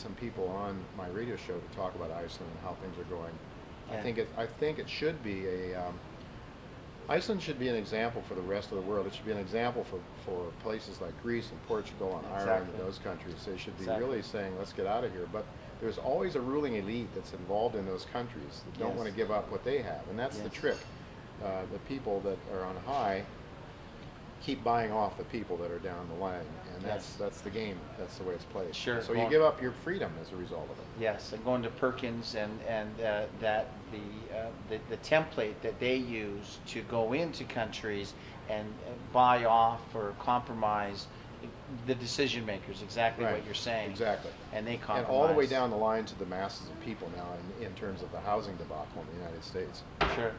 some people on my radio show to talk about Iceland and how things are going. Yeah. I think it should be Iceland should be an example for the rest of the world. It should be an example for places like Greece and Portugal and Ireland and those countries. They should be really saying, let's get out of here. But there's always a ruling elite that's involved in those countries that don't want to give up what they have, and that's the trick. The people that are on high keep buying off the people that are down the line, and that's the game. That's the way it's played. Sure. So you give up your freedom as a result of it. Yes, and going to Perkins and that the template that they use to go into countries and buy off or compromise the decision makers, exactly what you're saying. Exactly. And they compromise. And all the way down the line to the masses of people now in terms of the housing debacle in the United States. Sure.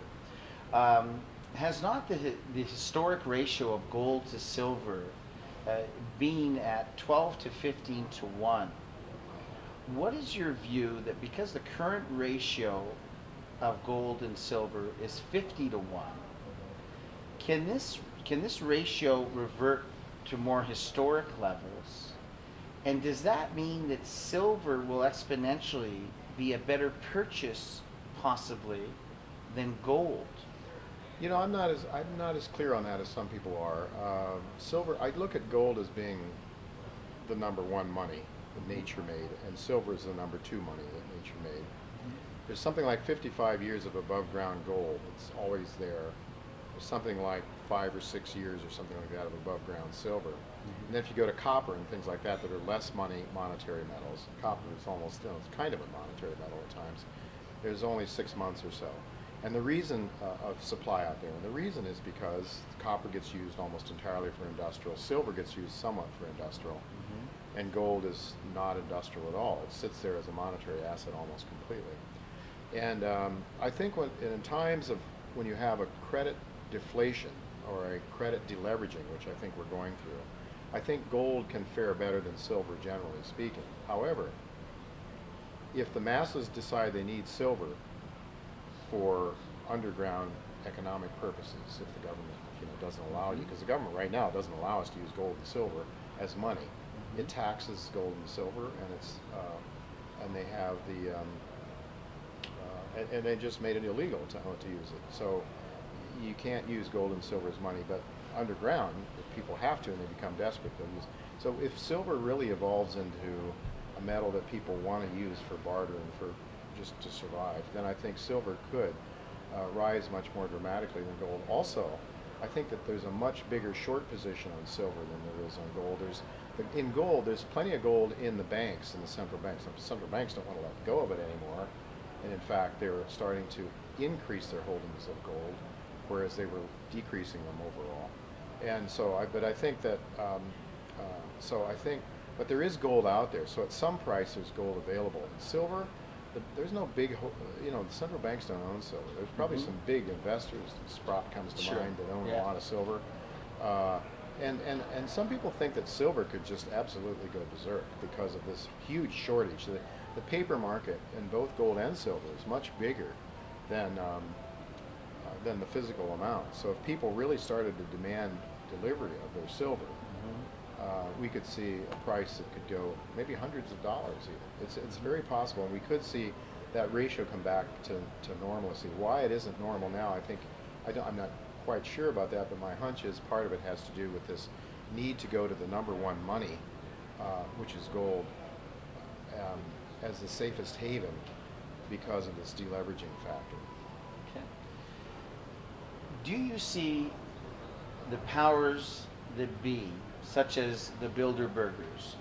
Has not the historic ratio of gold to silver been at 12 to 15 to 1? What is your view that because the current ratio of gold and silver is 50 to 1, can this ratio revert to more historic levels? And does that mean that silver will exponentially be a better purchase possibly than gold? You know, I'm not as clear on that as some people are. Silver, I look at gold as being the number one money that nature made, and silver is the number two money that nature made. There's something like 55 years of above ground gold. It's always there. There's something like 5 or 6 years or something like that of above ground silver. And then if you go to copper and things like that that are less monetary metals, copper is almost, it's kind of a monetary metal at times. There's only 6 months or so. And the reason of supply out there, and the reason is because copper gets used almost entirely for industrial, silver gets used somewhat for industrial, and gold is not industrial at all. It sits there as a monetary asset almost completely. And I think in times of when you have a credit deflation or a credit deleveraging, which I think we're going through, I think gold can fare better than silver, generally speaking. However, if the masses decide they need silver for underground economic purposes, if the government doesn't allow you, because the government right now doesn't allow us to use gold and silver as money. It taxes gold and silver, and it's and they have the and they just made it illegal to use it. So you can't use gold and silver as money, but underground, if people have to and they become desperate, they'll use. So if silver really evolves into a metal that people want to use for barter and for just to survive, then I think silver could rise much more dramatically than gold. Also, I think that there's a much bigger short position on silver than there is on gold. In gold, there's plenty of gold in the banks, in the central banks. The central banks don't want to let go of it anymore, and in fact, they're starting to increase their holdings of gold, whereas they were decreasing them overall. And so, but I think that, but there is gold out there. So at some price, there's gold available. And silver, there's no big, the central banks don't own silver. There's probably some big investors. Sprott comes to mind that own a lot of silver. And some people think that silver could just absolutely go berserk because of this huge shortage. The paper market in both gold and silver is much bigger than the physical amount. So if people really started to demand delivery of their silver, we could see a price that could go maybe hundreds of dollars even. It's very possible, and we could see that ratio come back to normalcy. Why it isn't normal now, I think, I'm not quite sure about that, but my hunch is part of it has to do with this need to go to the number one money, which is gold, as the safest haven because of this deleveraging factor. Okay. Do you see the powers that be, such as the Bilderbergers,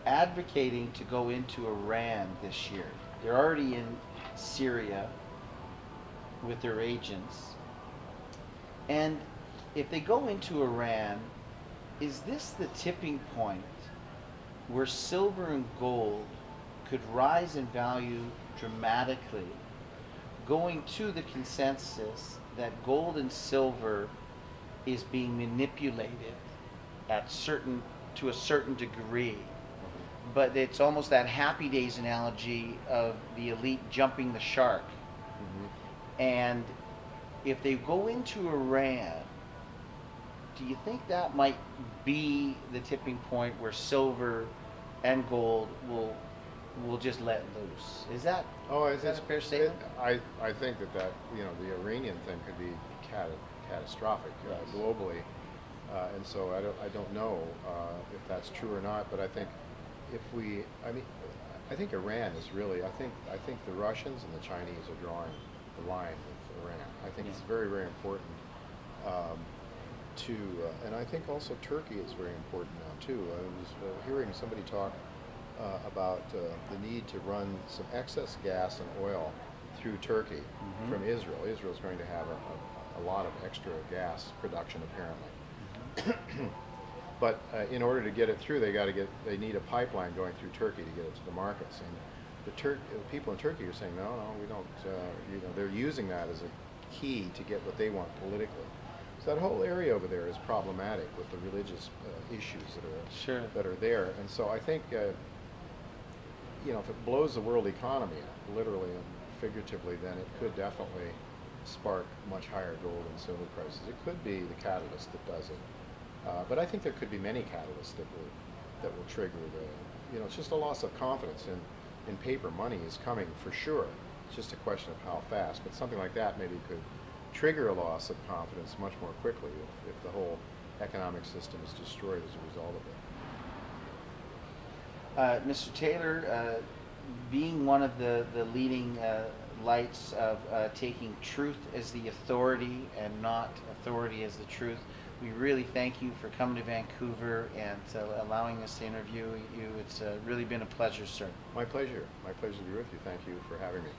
advocating to go into Iran this year? They're already in Syria with their agents. And if they go into Iran, is this the tipping point where silver and gold could rise in value dramatically, going to the consensus that gold and silver is being manipulated to a certain degree? But it's almost that Happy Days analogy of the elite jumping the shark. And if they go into Iran, do you think that might be the tipping point where silver and gold will just let loose. Is that a fair statement? I think that you know, the Iranian thing could be catastrophic Yes. globally, and so I don't know if that's true or not. But I think I mean, I think Iran is really, I think the Russians and the Chinese are drawing the line with Iran. I think it's very, very important and I think also Turkey is very important now too. I was hearing somebody talk about the need to run some excess gas and oil through Turkey from Israel. Israel's going to have a lot of extra gas production apparently. But in order to get it through, they need a pipeline going through Turkey to get it to the markets. And the people in Turkey are saying, no, we don't. You know, they're using that as a key to get what they want politically. So that whole area over there is problematic with the religious issues that are there. And so I think, you know, if it blows the world economy, literally and figuratively, then it could definitely spark much higher gold and silver prices. It could be the catalyst that does it. But I think there could be many catalysts that will trigger you know, it's just a loss of confidence in paper money is coming for sure. It's just a question of how fast. But something like that maybe could trigger a loss of confidence much more quickly if the whole economic system is destroyed as a result of it. Mr. Taylor, being one of the leading lights of taking truth as the authority and not authority as the truth, we really thank you for coming to Vancouver and allowing us to interview you. It's really been a pleasure, sir. My pleasure. My pleasure to be with you. Thank you for having me.